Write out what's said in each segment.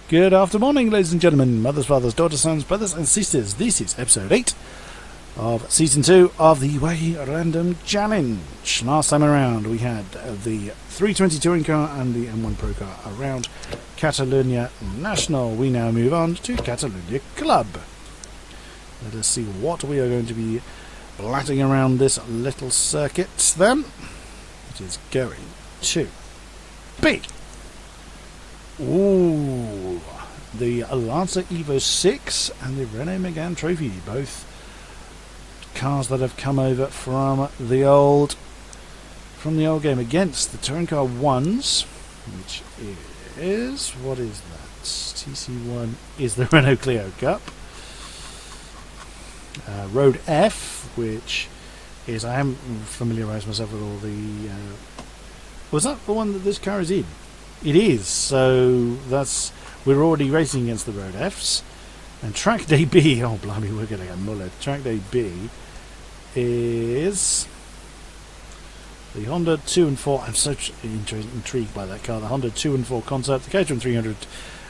Good afternoon, ladies and gentlemen, mothers, fathers, daughters, sons, brothers and sisters. This is episode 8 of season 2 of the Wacky Random Challenge. Last time around we had the 320 touring car and the M1 Pro car around Catalunya National. We now move on to Catalunya Club. Let us see what we are going to be blatting around this little circuit then. It is going to be the Lancer Evo 6 and the Renault Megane Trophy, both cars that have come over from the old game against the touring car ones, which is, what is that? TC1 is the Renault Clio Cup. Road F, which is, I haven't familiarised myself with all the was that the one that this car is in? It is, so we're already racing against the Road Fs. And Track Day B, oh blimey, we're going to get mullered. Track Day B is the Honda 2 and 4. I'm so intrigued by that car. The Honda 2 and 4 concept, the Caterham 300,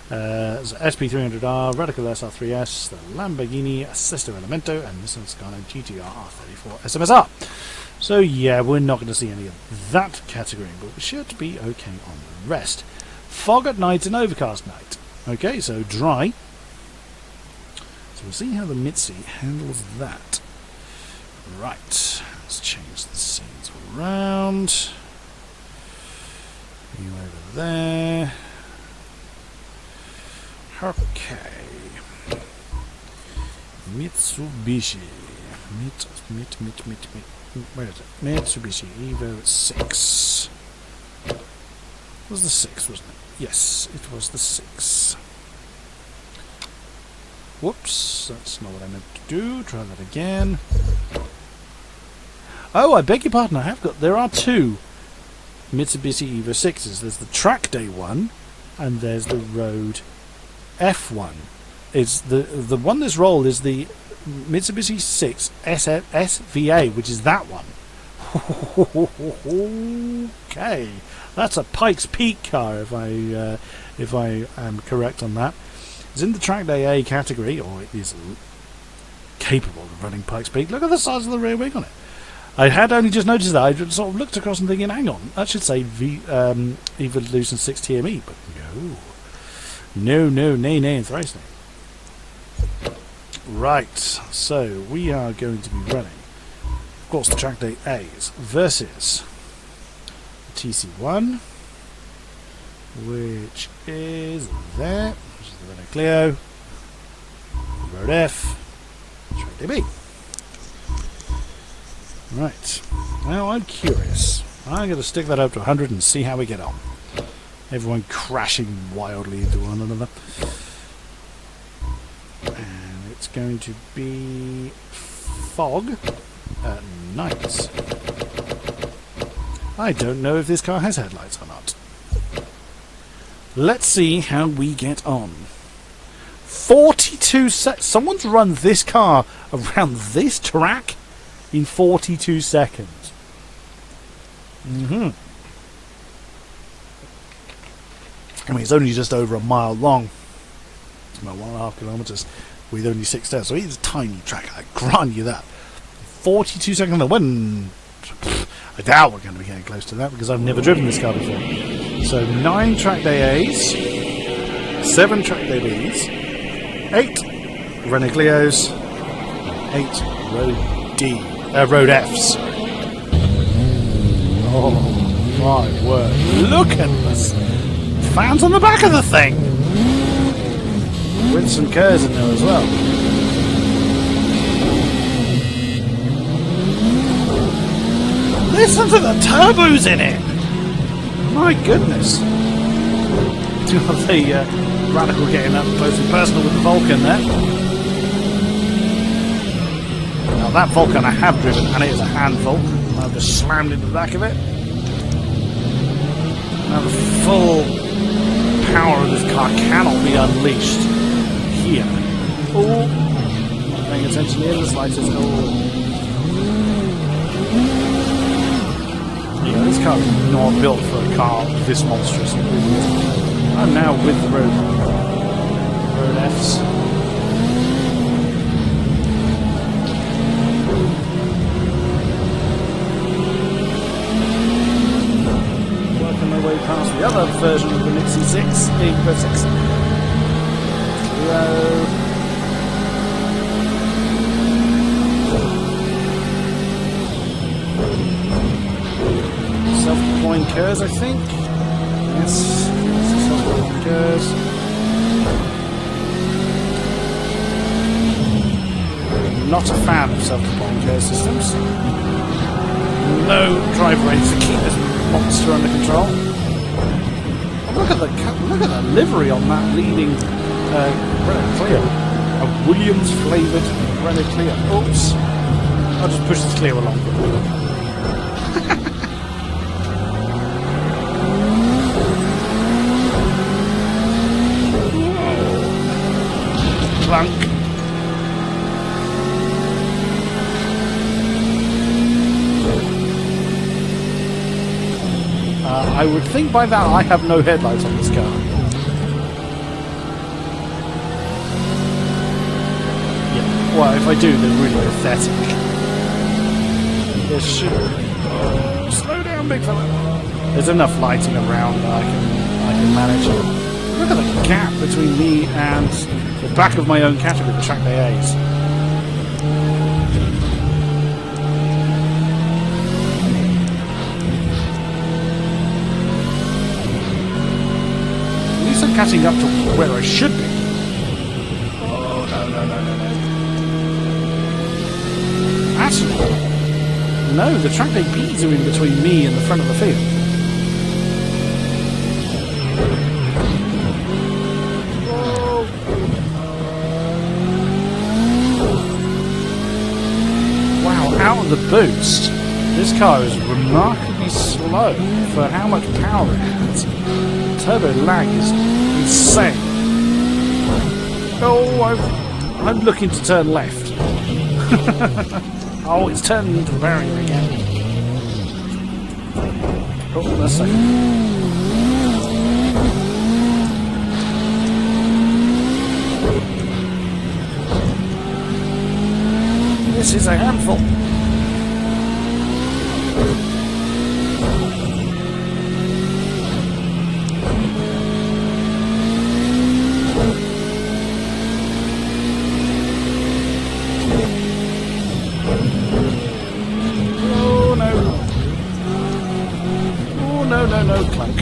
SP300R, Radical SR3S, the Lamborghini Sesto Elemento, and Nissan Skyline GTR R34 SMSR. So yeah, we're not going to see any of that category, but we should be okay on the rest. Fog at night and overcast night. Okay, so dry. So we'll see how the Mitzi handles that. Right, let's change the scenes around. You over there. Okay. Mitsubishi. Where is it? Mitsubishi Evo 6. It was the 6, wasn't it? Yes, it was the 6. Whoops, that's not what I meant to do. Try that again. Oh, I beg your pardon, there are two Mitsubishi Evo 6s. There's the Track Day one, and there's the Road F one. It's the one that's rolled is the Mitsubishi 6 SVA, which is that one. Okay, that's a Pikes Peak car, if I am correct on that. It's in the Track Day A category, or it is capable of running Pikes Peak. Look at the size of the rear wing on it. I had only just noticed that. I just sort of looked across and thinking, hang on, that should say Evolution 6 TME, but no, nay, and thrice nay. Right, so we are going to be running, of course, the Track Day A's versus the TC1, which is there, which is the Renault Clio, Road F, Track Day B. Right, now I'm curious. I'm going to stick that up to 100 and see how we get on. Everyone crashing wildly into one another. And it's going to be fog at night. I don't know if this car has headlights or not. Let's see how we get on. 42 seconds. Someone's run this car around this track in 42 seconds. I mean, it's only just over a mile long. It's about 1.5 kilometres with only 6 turns. So it's a tiny track, I grant you that. 42 seconds when I doubt we're going to be getting close to that because I've never driven this car before. So 9 Track Day A's, 7 Track Day B's, 8 Renault Clios, 8 Road F's. Oh my word! Look at this! Fans on the back of the thing! With some curves in there as well. Listen to the turbos in it! My goodness! Do you have the Radical getting up close and personal with the Vulcan there? Now that Vulcan I have driven and it is a handful. I've just slammed into the back of it. Now the full power of this car cannot be unleashed here. Oh, not paying attention here, the slightest. Oh. Yeah, this car is not built for a car this monstrous. I'm now with the road lefts. Working my way past the other version of the Nixie 6, the Rev 6. Self-deploying curves, I think. Yes, self-deploying curves. Not a fan of self-deploying curve systems. No drive rates to keep this monster under control. Oh, look at the livery on that leading Renault Clio. A Williams flavoured Renault Clio. Oops. I'll just push this Clio along. Clunk. I would think by that I have no headlights on this car. Yeah, well, if I do, they're really pathetic. There should... Oh, slow down, big fella. There's enough lighting around that I can manage. Look at the gap between me and the back of my own category, the Track Day A's. Catching up to where I should be. Oh, no. Actually, no, the Track Day B's are in between me and the front of the field. Oh. Wow, out of the boost, this car is remarkably slow for how much power it has. Turbo lag is insane. Oh, I'm looking to turn left. Oh, it's turning into the barrier again. Oh, that's a second. This is a handful. No, clunk.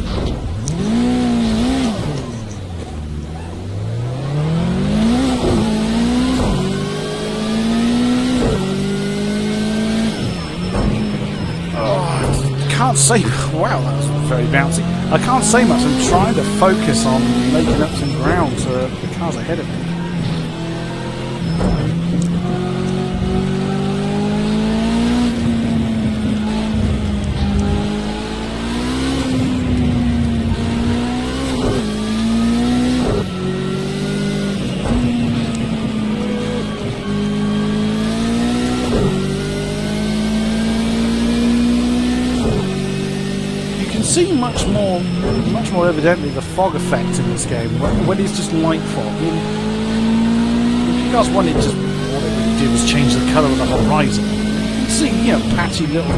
Oh, I can't say... Wow, that was very bouncy. I can't say much. I'm trying to focus on making up some ground to the cars ahead of me. See much more evidently the fog effect in this game when it's just light fog. I mean, if you guys wanted to, all they really did was change the colour of the horizon. You can see, patchy little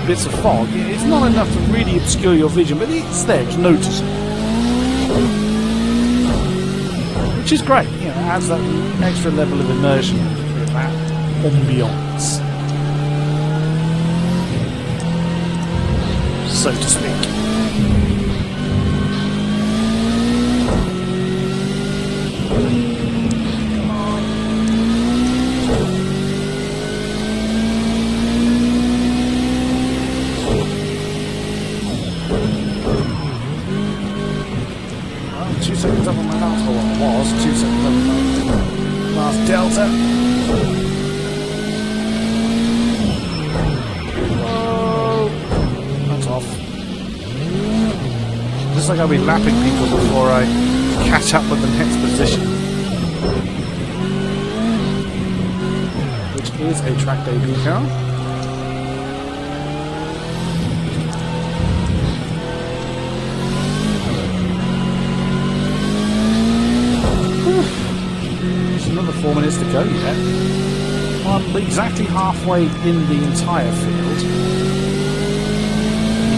bits of fog. It's not enough to really obscure your vision, but it's there, it's noticeable, which is great. It adds that extra level of immersion, that ambiance, so to speak. Well, 2 seconds up on my last, or what was 2 seconds up on my last delta. Looks like I'll be lapping people before I catch up with the next position. Which is a track debut car. another 4 minutes to go yet. I'm exactly halfway in the entire field, which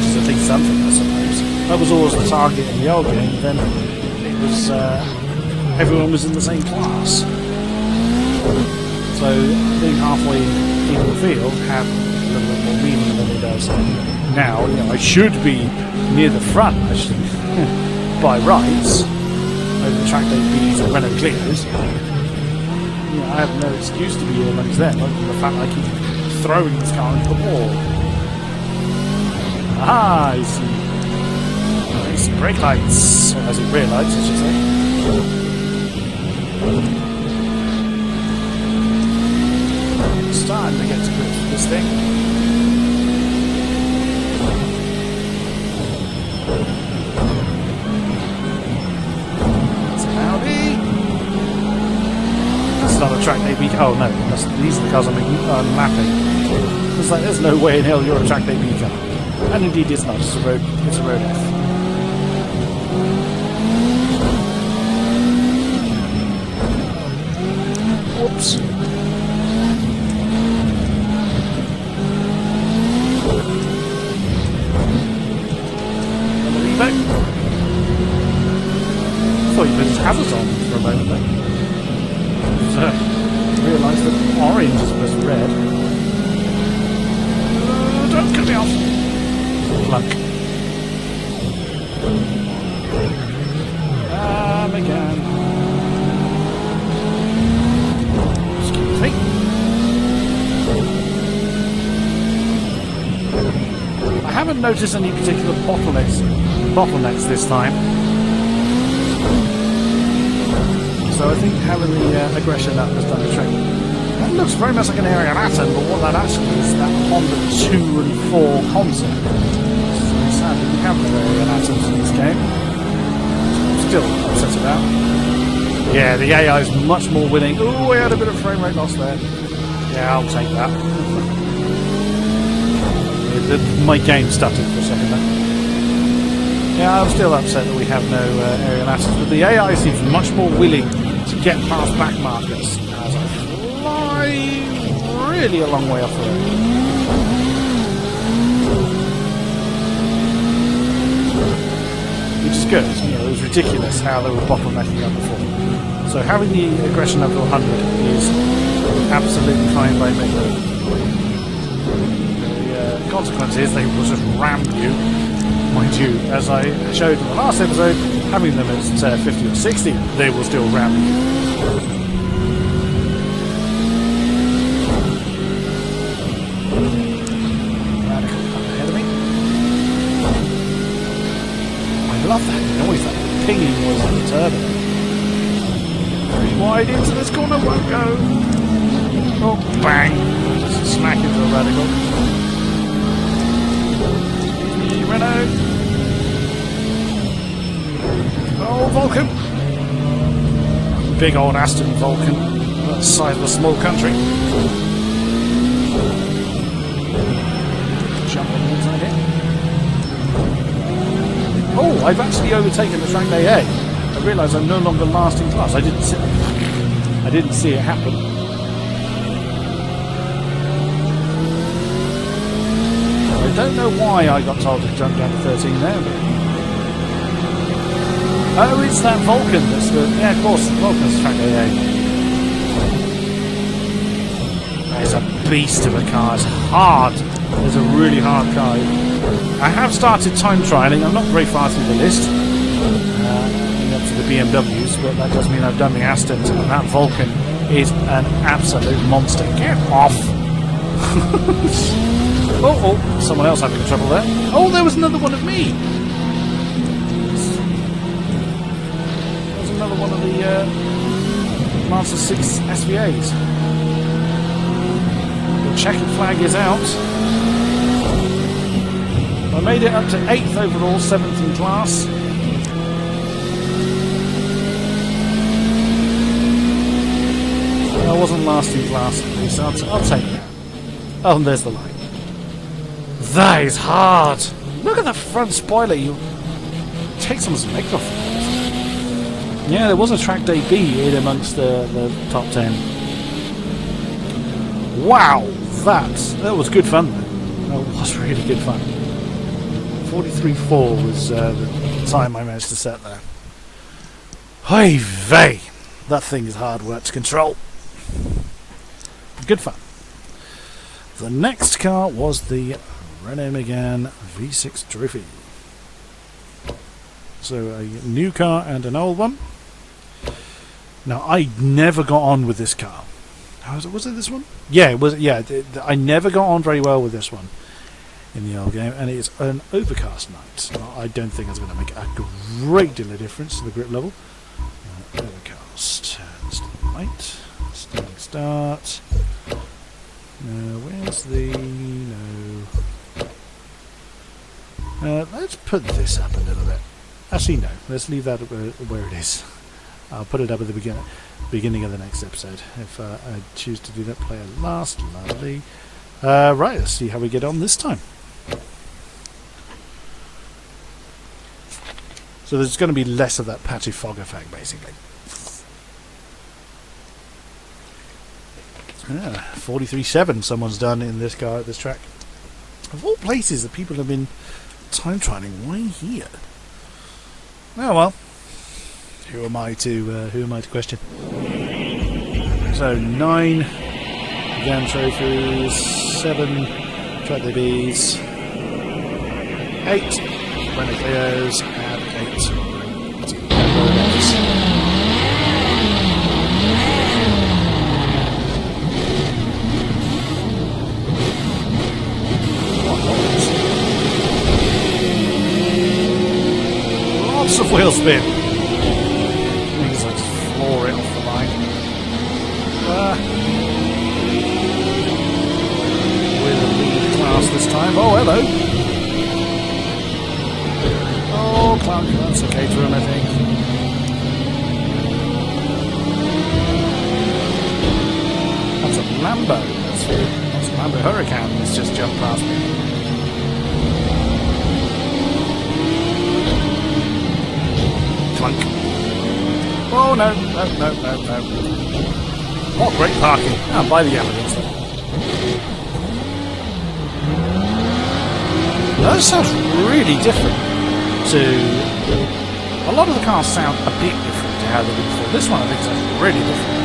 is at least something, I suppose. That was always the target in the old game. Then it was everyone was in the same class, so being halfway in the field had a little bit more meaning than it does now. You know, I should be near the front, actually, by rights, over the track day Bs and Renault Clios. You know, I have no excuse to be amongst them, other than the fact that I keep throwing this car into the wall. Ah, I see. I see brake lights, or as it rear lights, I should say. Starting to get to grips with this thing. It's an Audi. That's not a track day beat. Oh no, these are the cars I'm lapping. It's like there's no way in hell you're a track day beat car. And indeed it's not, it's a road F. Whoops. I thought you put his hazards on for a moment there. Realised that orange is supposed to be red. Don't cut me off! Plunk. Again. Excuse me. I haven't noticed any particular bottlenecks this time. So I think having the aggression up has done the trick. That looks very much like an Arian Atom, but what that actually is that Honda 2 and 4 concept. So sadly we have no Arian Atoms in this game. I'm still upset about. Yeah, the AI is much more willing. Oh, I had a bit of frame rate loss there. Yeah, I'll take that. My game stuttered for a second there. Yeah, I'm still upset that we have no aerial assets, but the AI seems much more willing to get past back markers as I fly really a long way off the road. Which is good. You know, it was ridiculous how they were bottlenecking up before. So having the aggression up to 100 is absolutely fine by me. The consequence is they will just ram you. Mind you, as I showed in the last episode, having them at 50 or 60, they will still ram you. Radical up ahead of me. I love that noise, that pinging noise on the turbo. Very wide into this corner, won't go. Oh, bang! Just smack into a radical. Renault. Oh, Vulcan. Big old Aston Vulcan. That's the size of a small country. Jump on the inside here. Oh, I've actually overtaken the track day A. I realise I'm no longer last in class. I didn't see it happen. I don't know why I got told to jump down to 13 there. Oh, it's that Vulcan that's the... Yeah, of course, Vulcan's track AA. That is a beast of a car. It's hard. It's a really hard car. I have started time trialling. I'm not very far through the list. Up to the BMWs, but that does mean I've done the Astons, and that Vulcan is an absolute monster. Get off! Oh, someone else having trouble there. Oh, there was another one of me. There was another one of the Master 6 SVAs. The checkered flag is out. I made it up to 8th overall, 7th in class. I wasn't last in class, so I'll take that. Oh, and there's the light. That is hard. Look at the front spoiler. You take someone's leg off. Yeah, there was a track day B in amongst the top 10. Wow, that was good fun. That was really good fun. 43.4 was the time I managed to set there. Hey vey, that thing is hard work to control. Good fun. The next car was the Renault Megane V6 Trophy. So a new car and an old one. Now I never got on with this car. Was it this one? Yeah, it was. Yeah, I never got on very well with this one in the old game, and it's an overcast night. Now, I don't think it's going to make a great deal of difference to the grip level. Overcast, turns to the light, standing start. Where's the no? Let's put this up a little bit. Actually, no. Let's leave that where it is. I'll put it up at the beginning of the next episode. If I choose to do that, play a last. Lovely. Right, let's see how we get on this time. So there's going to be less of that patchy fog effect, basically. 43.7 someone's done in this car at this track. Of all places that people have been time trialing, why here? Oh well. Who am I to question? So 9 Megane trophies, 7 track DBs, 8 Renault Clios, and 8 Renaults. Lots of wheel spin. Things like just floor it off the line. With a lead class this time. Oh, hello. Oh, clown, that's okay to him, I think. That's a Lambo. That's a Lambo Hurricane that's just jumped past me. Clunk. Oh, no. Oh, great parking. Oh, by the elegance. That sounds really different to... A lot of the cars sound a bit different to how they did before. This one I think sounds really different.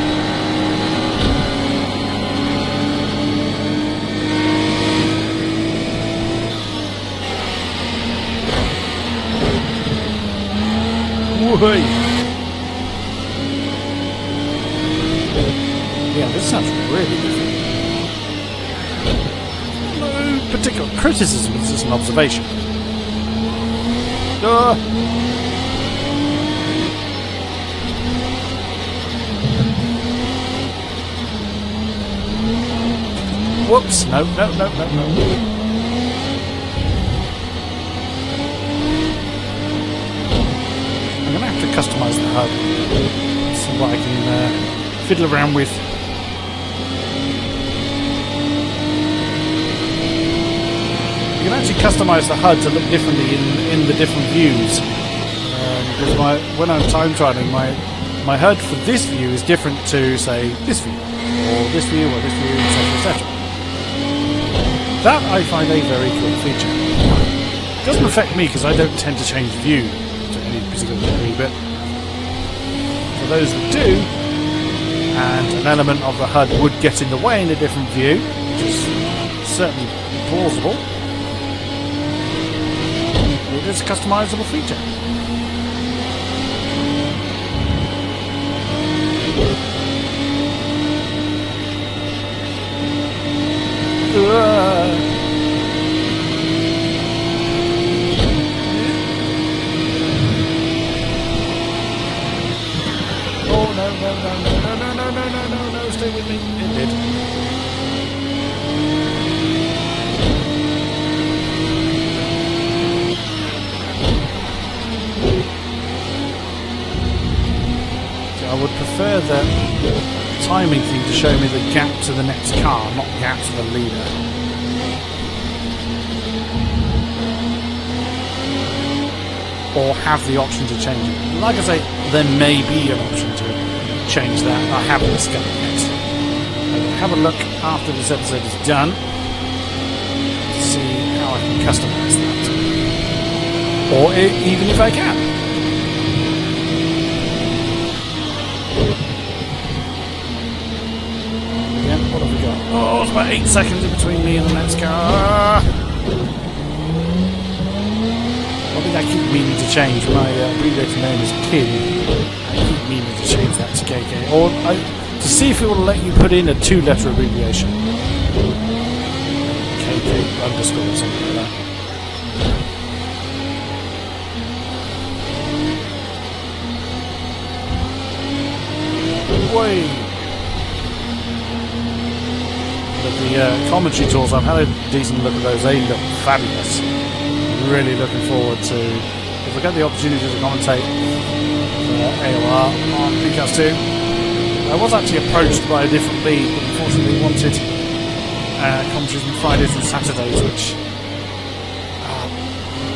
Whee! Yeah, this sounds really different. No particular criticism, it's just an observation. Whoops, no. I'm going to have to customise the HUD. See what I can fiddle around with. You can actually customise the HUD to look differently in the different views. Because when I'm time trialing, my HUD for this view is different to, say, this view, or this view, etc. That I find a very cool feature. It doesn't affect me because I don't tend to change view to any particular degree, but for those that do, and an element of the HUD would get in the way in a different view, which is certainly plausible, it is a customizable feature. Oh no, stay with me. It did. I would prefer the timing thing to show me the gap to the next car, not gap to the leader. or have the option to change it. Like I say, there may be an option to change that. I haven't discovered yet. I will have a look after this episode is done to see how I can customize that. Or even if I can. Again, what have we got? Oh, it's about 8 seconds in between me and the next car. I think I keep meaning to change. My abbreviated name is Kim. I keep meaning to change that to KK. Or to see if it will let you put in a 2-letter abbreviation. KK underscore or something like that. Way. But the commentary tools, I've had a decent look at those. They look fabulous. Really looking forward to, if I get the opportunity to commentate AOR on Pcast 2. I was actually approached by a different league, but unfortunately wanted commentaries on Fridays and Saturdays, which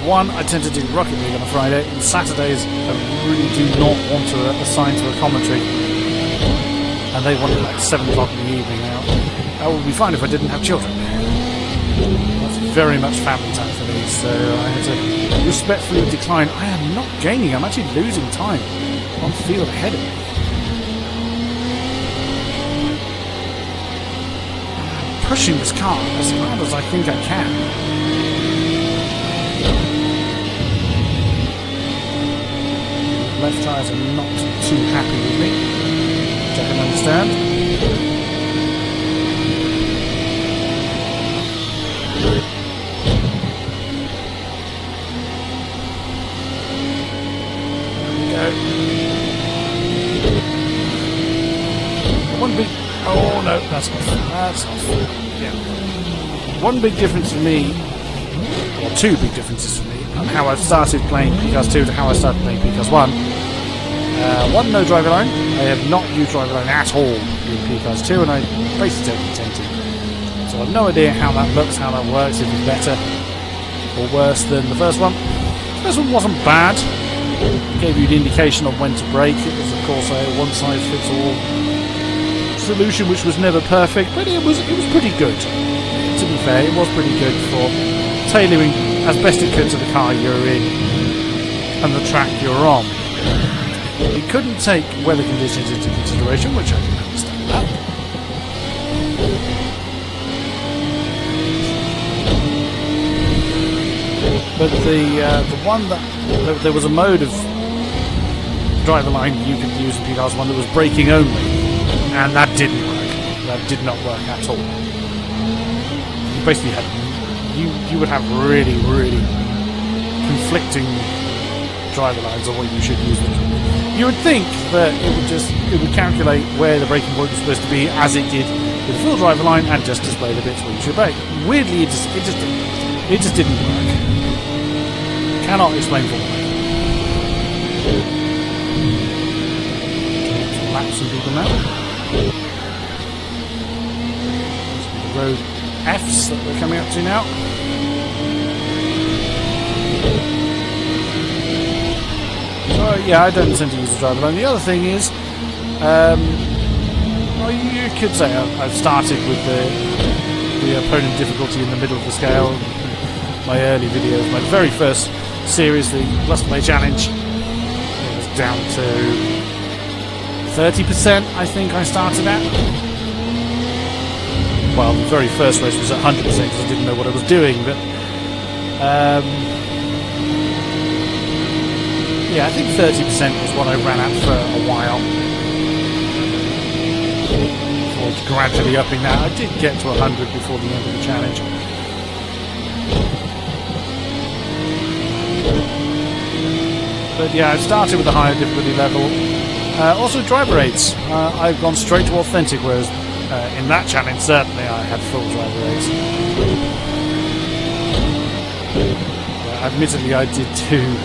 one, I tend to do Rocket League on a Friday, and Saturdays I really do not want to assign to a commentary, and they wanted like 7 o'clock in the evening. Now that would be fine if I didn't have children. That's very much family time for me, so I had to respectfully decline. I am not gaining, I'm actually losing time on field ahead of me. I'm pushing this car as hard as I think I can. Left tyres are not too happy with me, which I can understand. One big... Oh no, that's not fair. That's not fair. Yeah. One big difference for me, or 2 big differences for me, on how I started playing Pcast 2 to how I started playing Pcast 1. One, no driver line. I have not used driver line at all in Pcast 2, and I basically don't intend to. So I have no idea how that looks, how that works, if it's better or worse than the first one. The first one wasn't bad. It gave you an indication of when to brake. It was, of course, a one-size-fits-all solution, which was never perfect, but it was pretty good. To be fair, it was pretty good for tailoring as best it could to the car you're in and the track you're on. It couldn't take weather conditions into consideration, which I can understand that. But the one that there was a mode of driver line you could use in Pcast 1 that was braking only, and that didn't work. That did not work at all. You basically had you would have really conflicting driver lines on what you should use. You would think that it would calculate where the braking point was supposed to be, as it did with the full driver line, and just display the bits where you should brake. Weirdly, it just didn't work. Cannot explain for me. Lap some people now. The road Fs that we're coming up to now. So yeah, I don't intend to use the driver line. The other thing is, well, you could say I've started with the opponent difficulty in the middle of the scale. My early videos, my very first series, the Plus Play Challenge, it was down to 30%, I think I started at. Well, the very first race was at 100% because I didn't know what I was doing, but yeah, I think 30% was what I ran at for a while. Before gradually upping that. I did get to 100 before the end of the challenge. But yeah, I've started with a higher difficulty level. Also driver aids. I've gone straight to authentic, whereas in that challenge certainly I had full driver aids. Admittedly, I did too.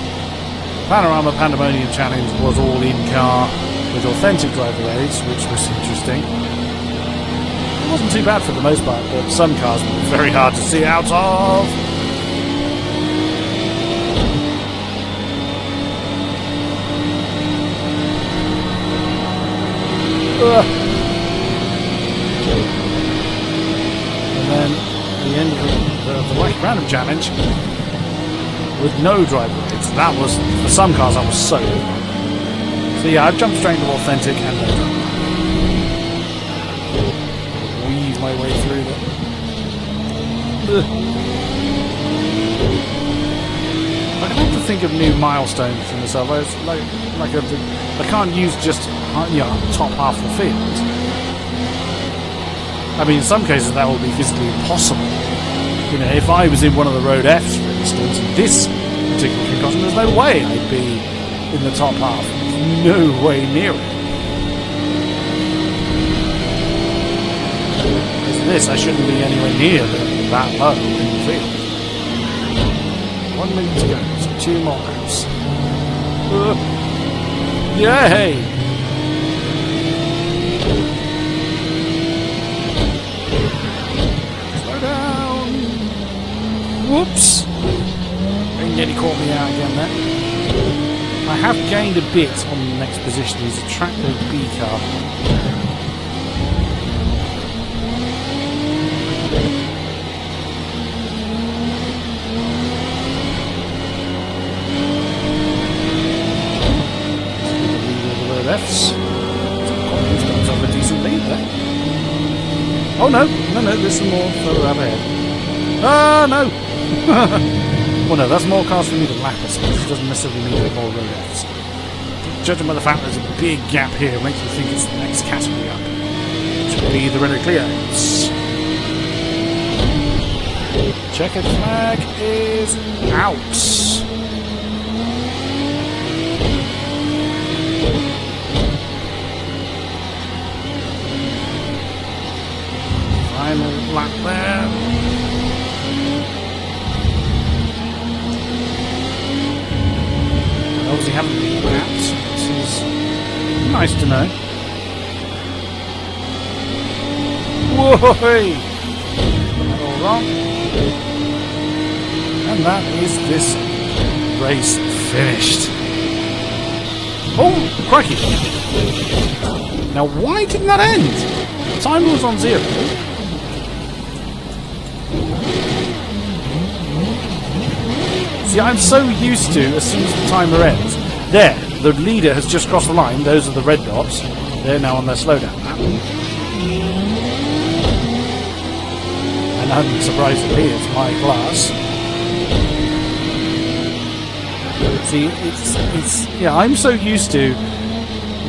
Panorama Pandemonium Challenge was all in-car with authentic driver aids, which was interesting. It wasn't too bad for the most part, but some cars were very hard to see out of. And then the end of the Wacky Random challenge with no driver rates. That was, for some cars, that was so good. So yeah, I've jumped straight into authentic and no driver. Weave my way through that. I have to think of new milestones for myself. I can't use just top half of the field. I mean, in some cases that would be physically impossible. You know, if I was in one of the road Fs, for instance, in this particular concoction, there's no way I'd be in the top half. No way near it. As this, I shouldn't be anywhere near that low in the field. 1 minute to go, so 2 more laps. Yay! Slow down! Whoops! And yet he caught me out again there. I have gained a bit on the next position. He's a track mode B car. Fs. He's got himself a decent lead there. Oh no, there's some more further up ahead. Ah, no! Well, no, that's more cars for me to lap, I suppose. It doesn't necessarily mean there are more road Fs. Judging by the fact there's a big gap here, it makes me think it's the next category up, which would be the Renault Clio's. Checkered flag is out. Final lap there. Obviously haven't been lapped, which is nice to know. Whoa! All wrong. And that is this race finished. Oh, crikey! Now why didn't that end? The timer was on 0. See, I'm so used to, as soon as the timer ends, there, the leader has just crossed the line, those are the red dots, they're now on their slowdown lap. And unsurprisingly, it's my class. See, it's yeah, I'm so used to,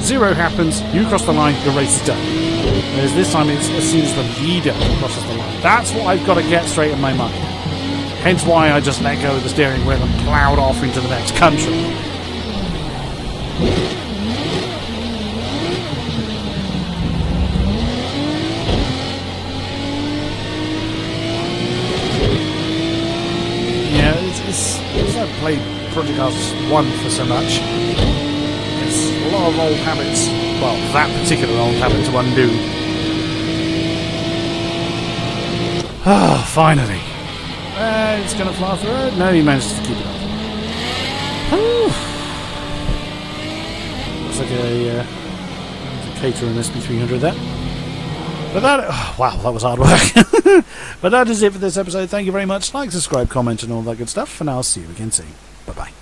0 happens, you cross the line, your race is done. Whereas this time, it's as soon as the leader crosses the line. That's what I've got to get straight in my mind. Hence why I just let go of the steering wheel and ploughed off into the next country. Yeah, it's I've played Project Cars 1 for so much. It's a lot of old habits. Well, that particular old habit to undo. Ah, finally. It's going to fly off the road. No, he managed to keep it up. Looks like a Caterham SB300 there. But that... Oh, wow, that was hard work. But that is it for this episode. Thank you very much. Like, subscribe, comment and all that good stuff. And I'll see you again soon. Bye-bye.